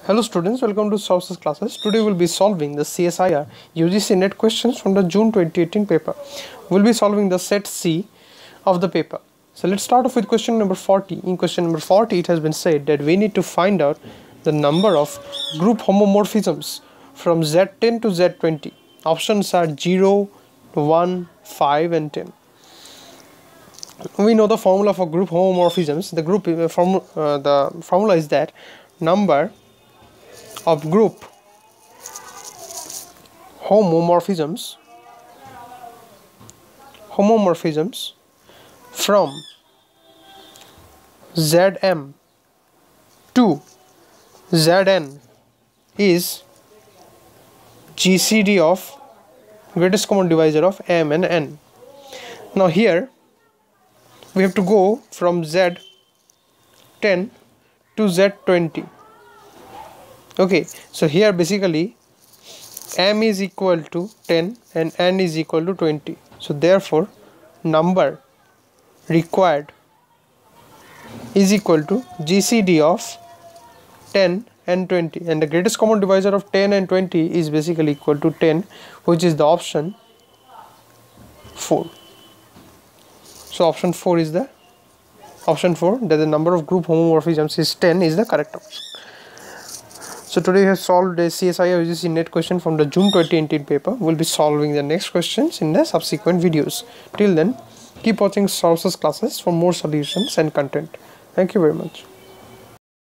Hello students, welcome to Sources classes. Today we'll be solving the CSIR UGC NET questions from the June 2018 paper. We'll be solving the set C of the paper. So let's start off with question number 40. In question number 40 it has been said that we need to find out the number of group homomorphisms from Z10 to Z20. Options are 0, 1, 5 and 10. We know the formula for group homomorphisms. The formula is that number of group homomorphisms from Zm to Zn is GCD of greatest common divisor of m and n. Now here we have to go from Z10 to Z20. Okay, so here basically m is equal to 10 and n is equal to 20. So therefore number required is equal to GCD of 10 and 20, and the greatest common divisor of 10 and 20 is basically equal to 10, which is the option 4. So option 4 that the number of group homomorphisms is 10 is the correct option. So today we have solved a CSIR UGC NET question from the June 2018 paper. We'll be solving the next questions in the subsequent videos. Till then, keep watching Sources classes for more solutions and content. Thank you very much.